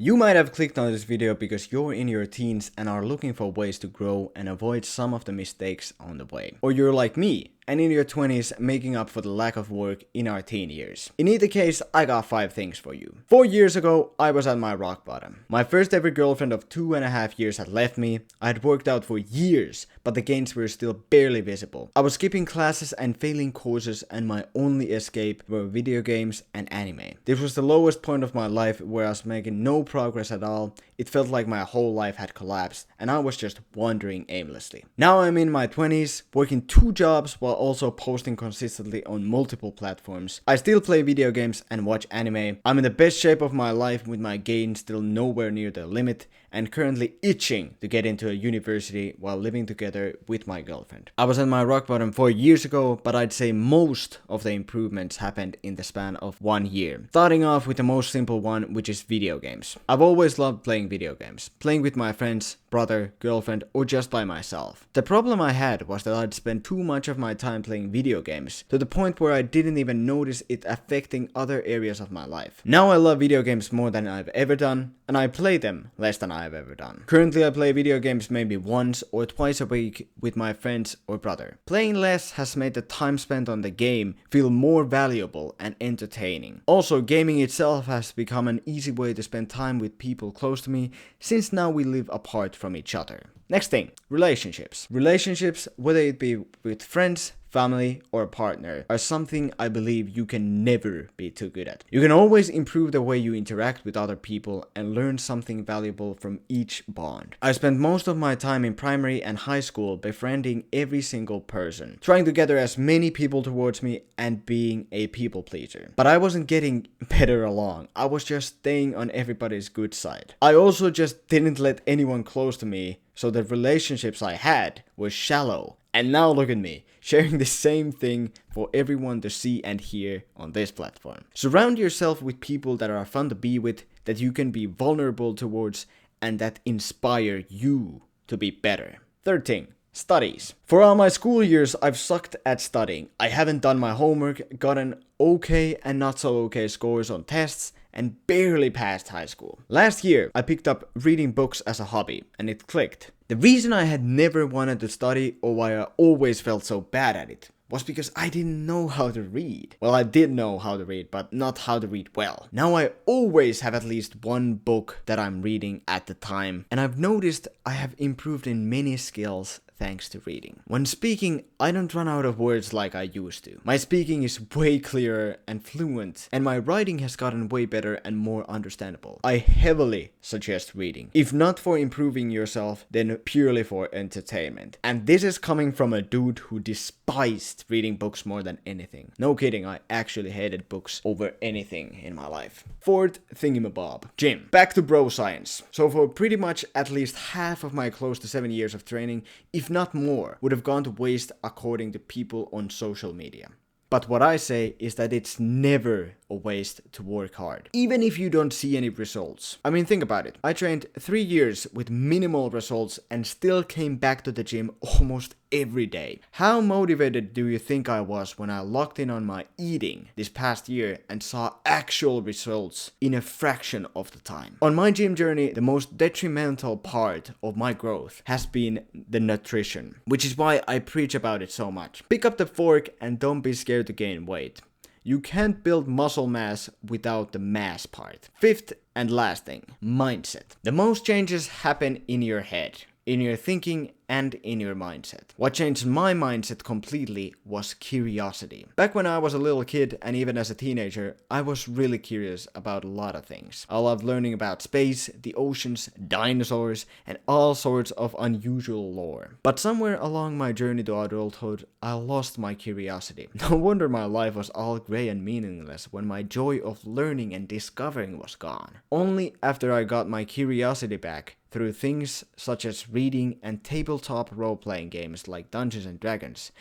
You might have clicked on this video because you're in your teens and are looking for ways to grow and avoid some of the mistakes on the way. Or you're like me and in your 20s making up for the lack of work in our teen years. In either case, I got 5 things for you. 4 years ago, I was at my rock bottom. My first ever girlfriend of 2.5 years had left me. I had worked out for years, but the gains were still barely visible. I was skipping classes and failing courses, and my only escape were video games and anime. This was the lowest point of my life where I was making no progress at all. It felt like my whole life had collapsed and I was just wandering aimlessly. Now I'm in my 20s, working 2 jobs while also posting consistently on multiple platforms. I still play video games and watch anime. I'm in the best shape of my life with my gains still nowhere near the limit and currently itching to get into a university while living together with my girlfriend. I was at my rock bottom 4 years ago, but I'd say most of the improvements happened in the span of 1 year. Starting off with the most simple one, which is video games. I've always loved playing video games, playing with my friends, brother, girlfriend, or just by myself. The problem I had was that I'd spend too much of my time playing video games, to the point where I didn't even notice it affecting other areas of my life. Now I love video games more than I've ever done, and I play them less than I've ever done. Currently I play video games maybe once or twice a week with my friends or brother. Playing less has made the time spent on the game feel more valuable and entertaining. Also, gaming itself has become an easy way to spend time with people close to me, since now we live apart from each other. Next thing, relationships. Relationships, whether it be with friends, family, or a partner, are something I believe you can never be too good at. You can always improve the way you interact with other people and learn something valuable from each bond. I spent most of my time in primary and high school befriending every single person, trying to gather as many people towards me and being a people pleaser. But I wasn't getting better along. I was just staying on everybody's good side. I also just didn't let anyone close to me, so the relationships I had were shallow. And now look at me, sharing the same thing for everyone to see and hear on this platform. Surround yourself with people that are fun to be with, that you can be vulnerable towards, and that inspire you to be better. Third thing, studies. For all my school years, I've sucked at studying. I haven't done my homework, gotten okay and not so okay scores on tests, and barely passed high school. Last year, I picked up reading books as a hobby, and it clicked. The reason I had never wanted to study, or why I always felt so bad at it, was because I didn't know how to read. Well, I did know how to read, but not how to read well. Now I always have at least one book that I'm reading at the time, and I've noticed I have improved in many skills thanks to reading. When speaking, I don't run out of words like I used to. My speaking is way clearer and fluent, and my writing has gotten way better and more understandable. I heavily suggest reading. If not for improving yourself, then purely for entertainment. And this is coming from a dude who despised reading books more than anything. No kidding, I actually hated books over anything in my life. Fourth thingamabob, gym. Back to bro science. So for pretty much at least half of my close to 7 years of training, if not more, would have gone to waste according to people on social media. But what I say is that it's never a waste to work hard, even if you don't see any results. I mean, think about it. I trained 3 years with minimal results and still came back to the gym almost every day. How motivated do you think I was when I locked in on my eating this past year and saw actual results in a fraction of the time? On my gym journey, the most detrimental part of my growth has been the nutrition, which is why I preach about it so much. Pick up the fork and don't be scared to gain weight. You can't build muscle mass without the mass part. Fifth and last thing, mindset. The most changes happen in your head, in your thinking, and in your mindset. What changed my mindset completely was curiosity. Back when I was a little kid and even as a teenager, I was really curious about a lot of things. I loved learning about space, the oceans, dinosaurs, and all sorts of unusual lore. But somewhere along my journey to adulthood, I lost my curiosity. No wonder my life was all grey and meaningless when my joy of learning and discovering was gone. Only after I got my curiosity back through things such as reading and tabletop role-playing games like Dungeons and Dragons,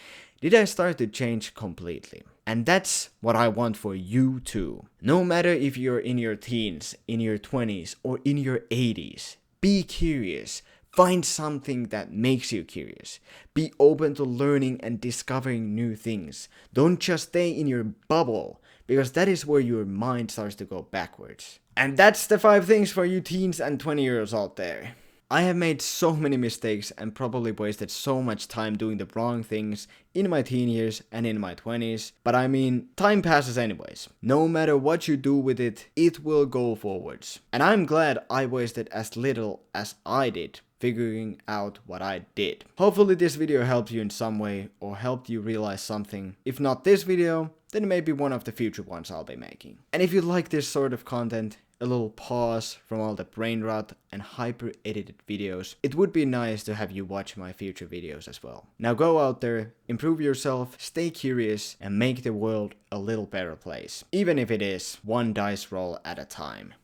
did I start to change completely. And that's what I want for you too. No matter if you're in your teens, in your 20s, or in your 80s, be curious. Find something that makes you curious. Be open to learning and discovering new things. Don't just stay in your bubble, because that is where your mind starts to go backwards. And that's the 5 things for you teens and 20-year-olds out there. I have made so many mistakes and probably wasted so much time doing the wrong things in my teen years and in my 20s, but I mean, time passes anyways. No matter what you do with it, it will go forwards. And I'm glad I wasted as little as I did figuring out what I did. Hopefully this video helped you in some way or helped you realize something. If not this video, then maybe one of the future ones I'll be making. And if you like this sort of content, a little pause from all the brain rot and hyper edited videos, it would be nice to have you watch my future videos as well. Now go out there, improve yourself, stay curious, and make the world a little better place. Even if it is one dice roll at a time.